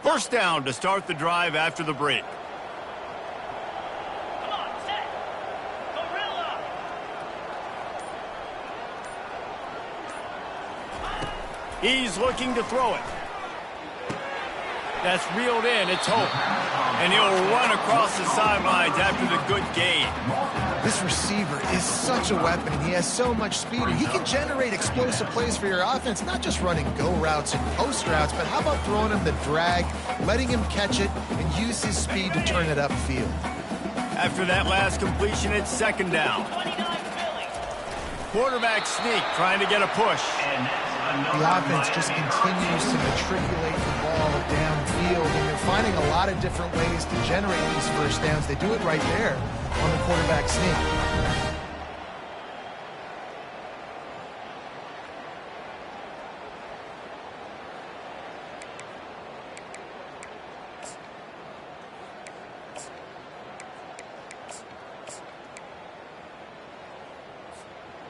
First down to start the drive after the break. Come on, set. Gorilla. He's looking to throw it. That's reeled in. It's Hope. And he'll run across the sidelines after the good gain. This receiver is such a weapon, and he has so much speed. And he can generate explosive plays for your offense, not just running go routes and post routes, but how about throwing him the drag, letting him catch it, and use his speed to turn it upfield. After that last completion, it's second down. 29 Philly. Quarterback sneak, trying to get a push. The offense just continues to matriculate the ball downfield, and they're finding a lot of different ways to generate these first downs. They do it right there on the quarterback sneak.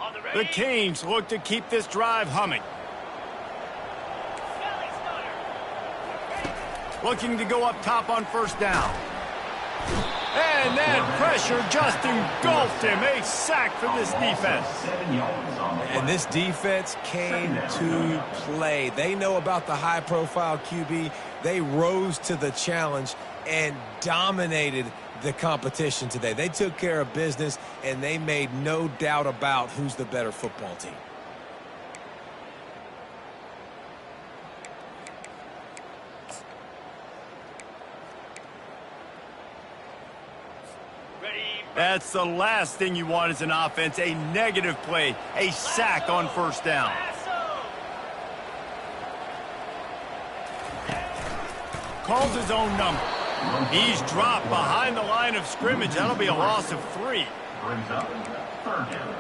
On the The ready. Canes look to keep this drive humming. Smelly starter. Looking to go up top on first down. And that pressure just engulfed him. A sack for this defense. 7 yards on the play. And this defense came to play. They know about the high-profile QB. They rose to the challenge and dominated the competition today. They took care of business, and they made no doubt about who's the better football team. Ready. That's the last thing you want as an offense, a negative play, a sack on first down. Lasso. Calls his own number. He's dropped behind the line of scrimmage. That'll be a loss of 3. Brings up third down.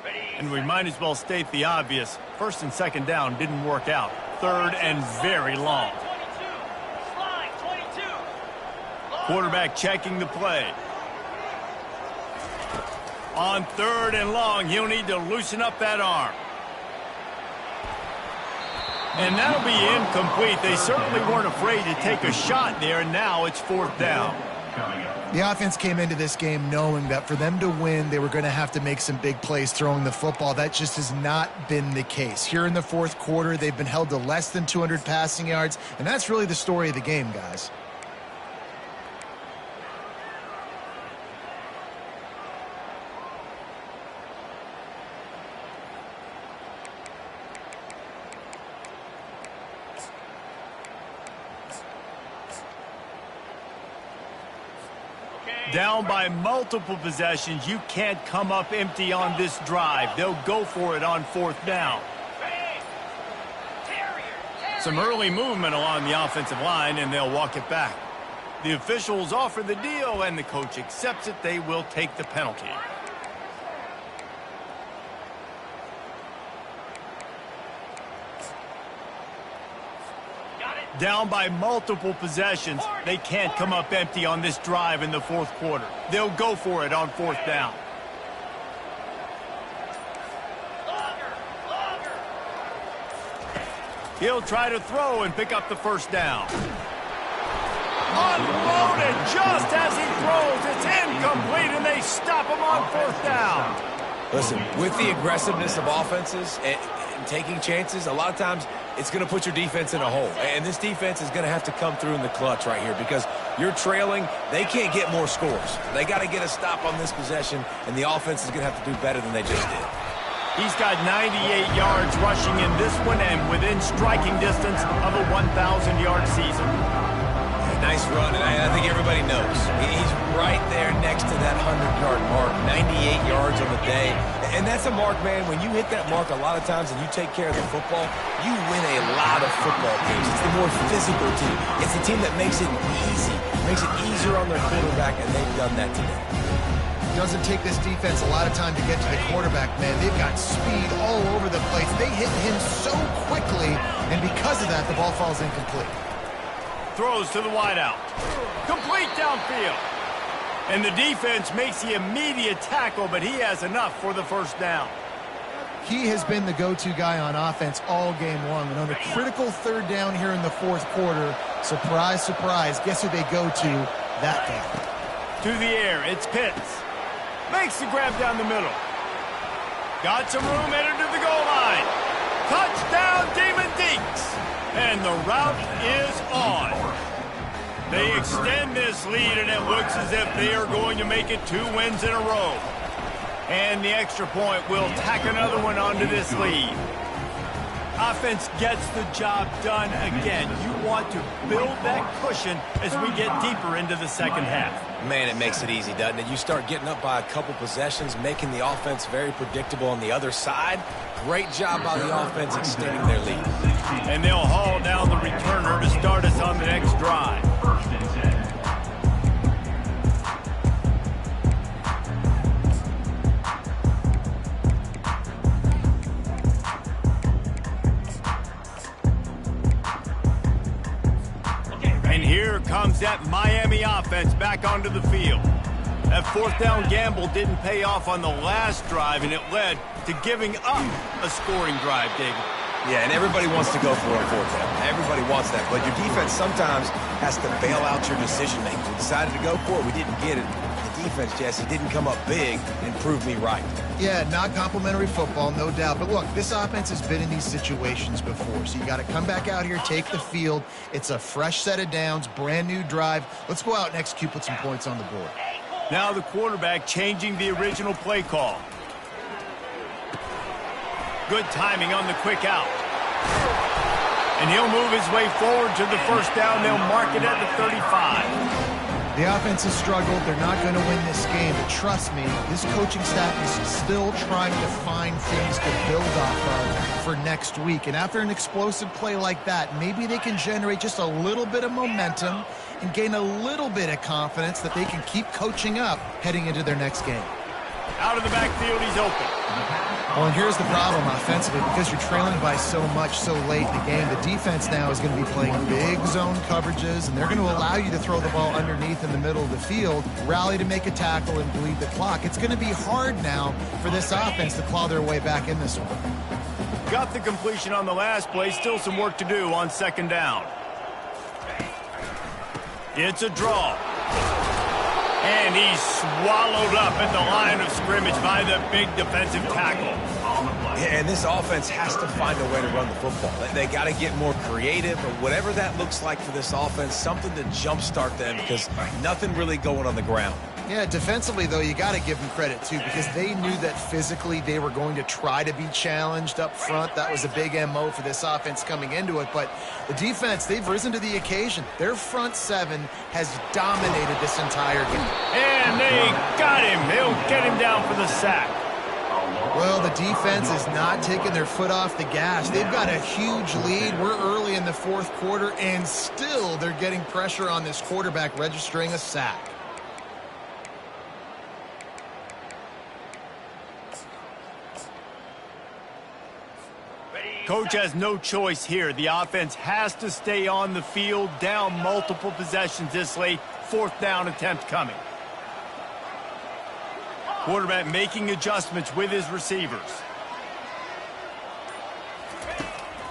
Ready. And we might as well state the obvious. First and second down didn't work out. Third and very long. Slide 22. Quarterback checking the play. On third and long, he'll need to loosen up that arm. And that'll be incomplete. They certainly weren't afraid to take a shot there, and now it's fourth down. Coming up. The offense came into this game knowing that for them to win, they were going to have to make some big plays throwing the football. That just has not been the case. Here in the fourth quarter, they've been held to less than 200 passing yards, and that's really the story of the game, guys. Down by multiple possessions, you can't come up empty on this drive. They'll go for it on fourth down. Terrier. Some early movement along the offensive line, and they'll walk it back. The officials offer the deal, and the coach accepts it. They will take the penalty. Got it. Down by multiple possessions, they can't come up empty on this drive in the fourth quarter. They'll go for it on fourth down. Longer. He'll try to throw and pick up the first down. Unloaded just as he throws. It's incomplete, and they stop him on fourth down. Listen, with the aggressiveness of offenses and taking chances, a lot of times it's going to put your defense in a hole. And this defense is going to have to come through in the clutch right here because you're trailing. They can't get more scores. They got to get a stop on this possession, and the offense is going to have to do better than they just did. He's got 98 yards rushing in this one and within striking distance of a 1,000-yard season. Nice run, and I think everybody knows. He's right there next to that 100-yard mark, 98 yards on the day. And that's a mark, man. When you hit that mark a lot of times and you take care of the football, you win a lot of football games. It's the more physical team. It's the team that makes it easy, makes it easier on their quarterback, and they've done that today. Doesn't take this defense a lot of time to get to the quarterback, man. They've got speed all over the place. They hit him so quickly, and because of that, the ball falls incomplete. Throws to the wideout. Complete downfield. And the defense makes the immediate tackle, but he has enough for the first down. He has been the go-to guy on offense all game long. And on a critical third down here in the fourth quarter, surprise, surprise, guess who they go to? That guy. To the air, it's Pitts. Makes the grab down the middle. Got some room, headed to the goal line. Touchdown, Demon Deeks. And the route is on. They extend this lead, and it looks as if they are going to make it 2 wins in a row. And the extra point will tack another one onto this lead. Offense gets the job done again. You want to build that cushion as we get deeper into the second half. Man, it makes it easy, doesn't it? You start getting up by a couple possessions, making the offense very predictable on the other side. Great job by the offense extending their lead. And they'll haul down the returner to start us on the next drive. First and 10. And here comes that Miami offense back onto the field. That fourth down gamble didn't pay off on the last drive, and it led to giving up a scoring drive, David. Yeah, and everybody wants to go for a fourth down. Everybody wants that, but your defense sometimes has to bail out your decision-making. We decided to go for it. We didn't get it. The defense, Jesse, didn't come up big and prove me right. Yeah, not complimentary football, no doubt. But look, this offense has been in these situations before, so you got to come back out here, take the field. It's a fresh set of downs, brand new drive. Let's go out and execute, put some points on the board. Now the quarterback changing the original play call. Good timing on the quick out. And he'll move his way forward to the first down. They'll mark it at the 35. The offense has struggled. They're not going to win this game. But trust me, this coaching staff is still trying to find things to build off of for next week. And after an explosive play like that, maybe they can generate just a little bit of momentum and gain a little bit of confidence that they can keep coaching up heading into their next game. Out of the backfield, he's open. Well, and here's the problem offensively. Because you're trailing by so much so late in the game, the defense now is going to be playing big zone coverages, and they're going to allow you to throw the ball underneath in the middle of the field, rally to make a tackle, and bleed the clock. It's going to be hard now for this offense to claw their way back in this one. Got the completion on the last play. Still some work to do on second down. It's a draw. And he's swallowed up at the line of scrimmage by the big defensive tackle. Yeah, and this offense has to find a way to run the football. They got to get more creative, or whatever that looks like for this offense, something to jumpstart them, because nothing really going on the ground. Yeah, defensively, though, you got to give them credit, too, because they knew that physically they were going to try to be challenged up front. That was a big MO for this offense coming into it. But the defense, they've risen to the occasion. Their front seven has dominated this entire game. And they got him. They'll get him down for the sack. Well, the defense is not taking their foot off the gas. They've got a huge lead. We're early in the fourth quarter, and still they're getting pressure on this quarterback, registering a sack. Coach has no choice here. The offense has to stay on the field, down multiple possessions this late. Fourth down attempt coming. Quarterback making adjustments with his receivers.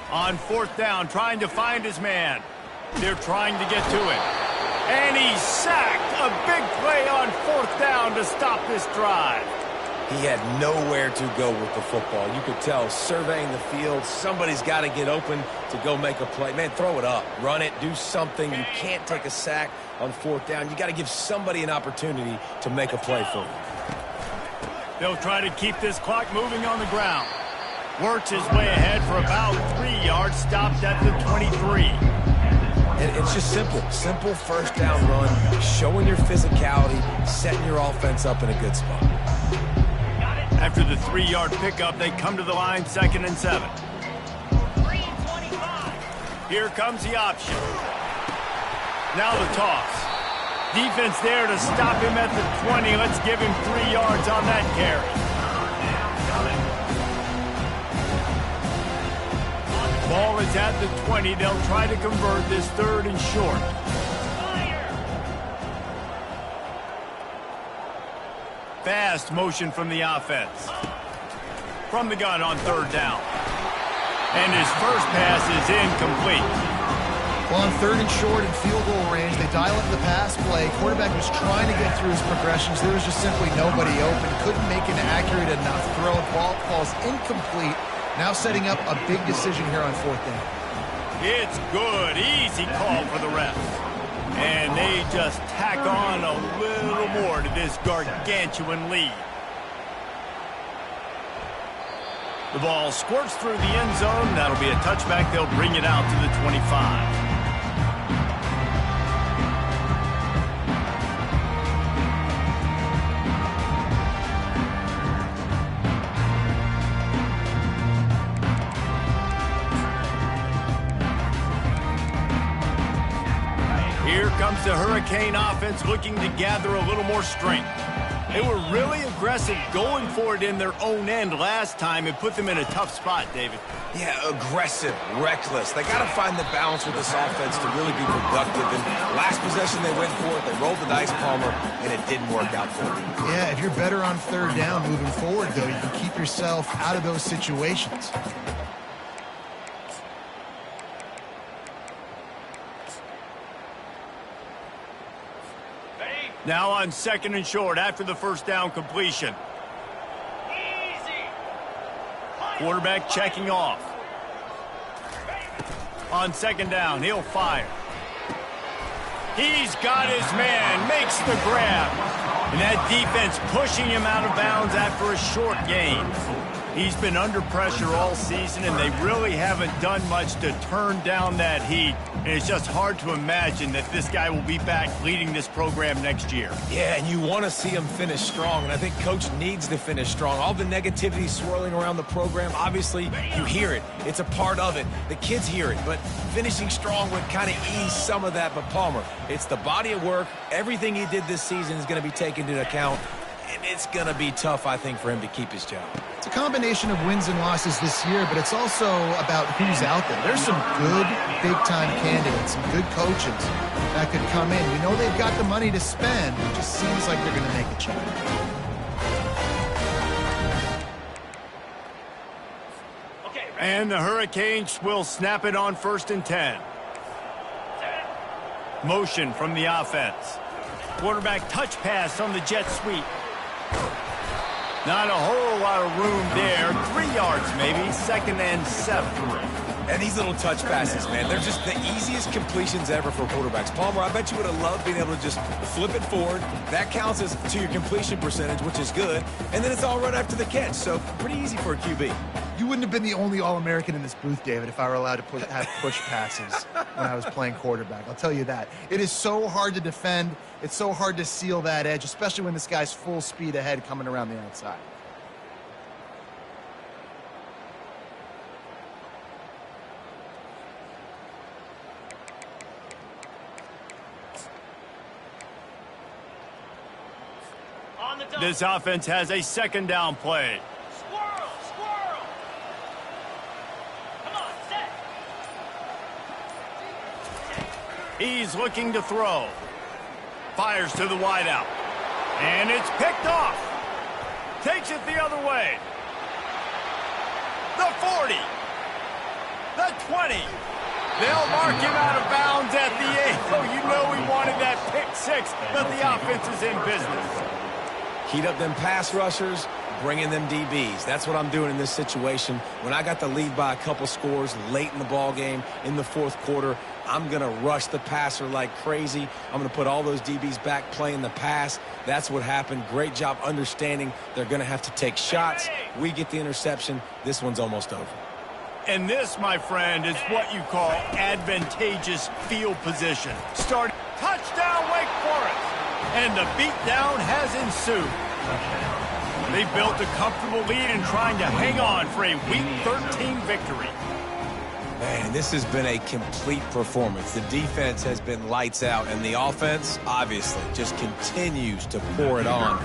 On fourth down, trying to find his man. They're trying to get to it. And he's sacked. A big play on fourth down to stop this drive. He had nowhere to go with the football. You could tell, surveying the field, somebody's got to get open to go make a play. Man, throw it up. Run it. Do something. You can't take a sack on fourth down. You got to give somebody an opportunity to make a play for you. They'll try to keep this clock moving on the ground. Works his way ahead for about 3 yards, stopped at the 23. And it's just simple. Simple first down run, showing your physicality, setting your offense up in a good spot. After the 3-yard pickup, they come to the line, 2nd and 7. Here comes the option. Now the toss. Defense there to stop him at the 20. Let's give him 3 yards on that carry. Ball is at the 20. They'll try to convert this 3rd and short. Fast motion from the offense. From the gun on 3rd down. And his first pass is incomplete. Well, on 3rd and short and field goal range, they dial up the pass play. Quarterback was trying to get through his progressions. There was just simply nobody open. Couldn't make an accurate enough throw. Ball falls incomplete. Now setting up a big decision here on 4th down. It's good. Easy call for the refs. And they just tack on a little more to this gargantuan lead. The ball squirts through the end zone. That'll be a touchback. They'll bring it out to the 25. Here comes the Hurricane offense looking to gather a little more strength. They were really aggressive going for it in their own end last time and put them in a tough spot, David. Yeah, aggressive, reckless. They got to find the balance with this offense to really be productive. And last possession they went for it, they rolled the dice, Palmer, and it didn't work out for them. Yeah, if you're better on 3rd down moving forward, though, you can keep yourself out of those situations. Now on 2nd and short after the first down completion. Easy. Quarterback checking off. On 2nd down, he'll fire. He's got his man, makes the grab. And that defense pushing him out of bounds after a short gain. He's been under pressure all season, and they really haven't done much to turn down that heat. And it's just hard to imagine that this guy will be back leading this program next year. Yeah, and you want to see him finish strong, and I think Coach needs to finish strong. All the negativity swirling around the program, obviously, you hear it. It's a part of it. The kids hear it, but finishing strong would kind of ease some of that. But Palmer, it's the body of work. Everything he did this season is going to be taken into account, and it's going to be tough, I think, for him to keep his job. It's a combination of wins and losses this year, but it's also about who's out there. There's some good big-time candidates, some good coaches that could come in. You know they've got the money to spend. It just seems like they're going to make a change. And the Hurricanes will snap it on 1st and 10. Motion from the offense. Quarterback touch pass on the jet sweep. Not a whole lot of room there. 3 yards maybe. 2nd and 7. And these little touch passes, man, they're just the easiest completions ever for quarterbacks. Palmer, I bet you would have loved being able to just flip it forward. That counts as to your completion percentage, which is good. And then it's all right after the catch, so pretty easy for a QB. You wouldn't have been the only All-American in this booth, David, if I were allowed to have push passes when I was playing quarterback. I'll tell you that. It is so hard to defend. It's so hard to seal that edge, especially when this guy's full speed ahead coming around the outside. the double. This offense has a second down play. Squirrel, squirrel. Come on, set. He's looking to throw. Fires to the wideout. And it's picked off. Takes it the other way. The 40. The 20. They'll mark him out of bounds at the 8. Oh, you know he wanted that pick 6, but the offense is in business. Heat up them pass rushers, bring in them DBs. That's what I'm doing in this situation. When I got the lead by a couple scores late in the ball game in the fourth quarter, I'm going to rush the passer like crazy. I'm going to put all those DBs back playing the pass. That's what happened. Great job understanding they're going to have to take shots. We get the interception. This one's almost over. And this, my friend, is what you call advantageous field position. Start touchdown, Wake Forest. And the beatdown has ensued. They built a comfortable lead and trying to hang on for a Week 13 victory. Man, this has been a complete performance. The defense has been lights out, and the offense, obviously, just continues to pour it on.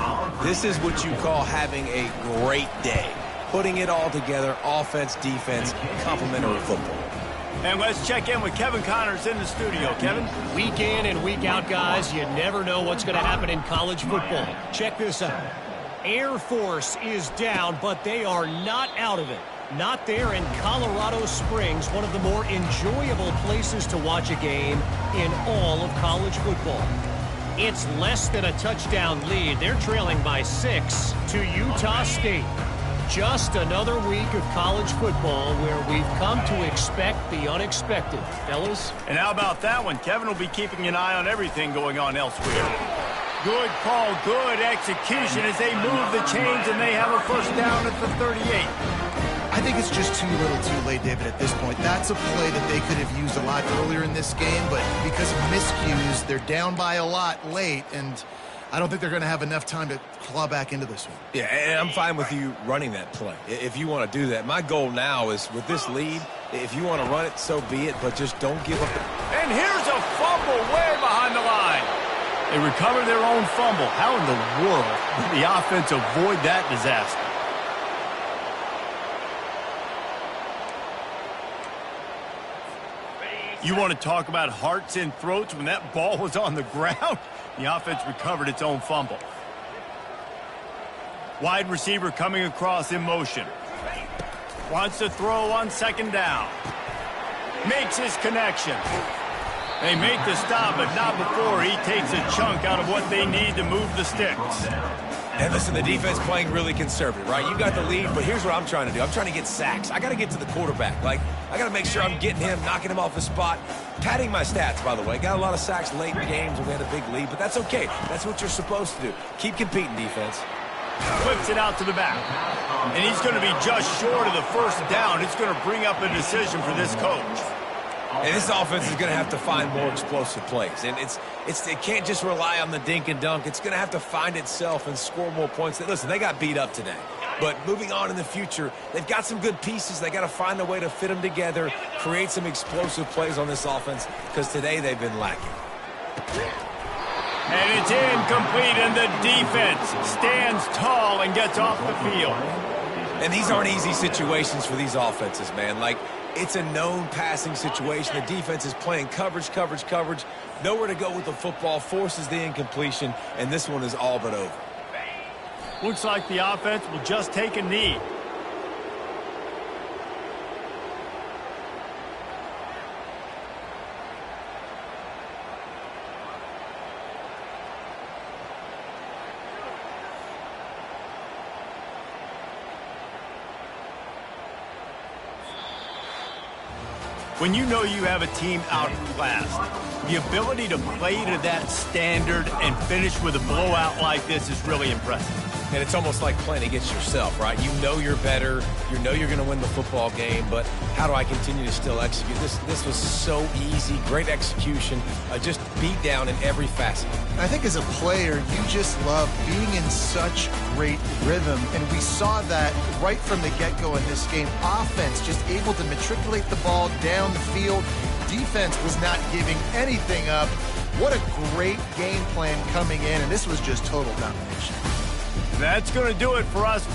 This is what you call having a great day. Putting it all together, offense, defense, complementary football. And let's check in with Kevin Connors in the studio. Kevin? Week in and week out, guys, you never know what's going to happen in college football. Check this out. Air Force is down, but they are not out of it. Not there in Colorado Springs, one of the more enjoyable places to watch a game in all of college football. It's less than a touchdown lead. They're trailing by 6 to Utah State. Just another week of college football where we've come to expect the unexpected. Fellas? And how about that one? Kevin will be keeping an eye on everything going on elsewhere. Good call, good execution as they move the chains and they have a first down at the 38. I think it's just too little too late, David, at this point. That's a play that they could have used a lot earlier in this game, but because of miscues, they're down by a lot late, and I don't think they're going to have enough time to claw back into this one. Yeah, and I'm fine with you running that play if you want to do that. My goal now is with this lead, if you want to run it, so be it, but just don't give up. And here's a fumble way behind the line. They recover their own fumble. How in the world did the offense avoid that disaster? You want to talk about hearts and throats when that ball was on the ground? The offense recovered its own fumble. Wide receiver coming across in motion. Wants to throw on second down. Makes his connection. They make the stop, but not before he takes a chunk out of what they need to move the sticks. And listen, the defense playing really conservative, right? You got the lead, but here's what I'm trying to do. I'm trying to get sacks. I got to get to the quarterback. I got to make sure I'm getting him, knocking him off the spot. Padding my stats, by the way. Got a lot of sacks late in games when we had a big lead, but that's okay. That's what you're supposed to do. Keep competing, defense. Whips it out to the back. And he's going to be just short of the first down. It's going to bring up a decision for this coach. And this offense is going to have to find more explosive plays. And it can't just rely on the dink and dunk. It's going to have to find itself and score more points. Listen, they got beat up today. But moving on in the future, they've got some good pieces. They got to find a way to fit them together, create some explosive plays on this offense, because today they've been lacking. And it's incomplete, and the defense stands tall and gets off the field. And these aren't easy situations for these offenses, man. It's a known passing situation. The defense is playing coverage. Nowhere to go with the football, forces the incompletion, and this one is all but over. Looks like the offense will just take a knee. When you know you have a team outclassed, the ability to play to that standard and finish with a blowout like this is really impressive. And it's almost like playing against yourself, right? You know you're better. You know you're going to win the football game, but how do I continue to still execute? This was so easy, great execution, just beat down in every facet. I think as a player, you just love being in such great rhythm, and we saw that right from the get-go in this game. Offense just able to matriculate the ball down the field. Defense was not giving anything up. What a great game plan coming in, and this was just total domination. That's going to do it for us from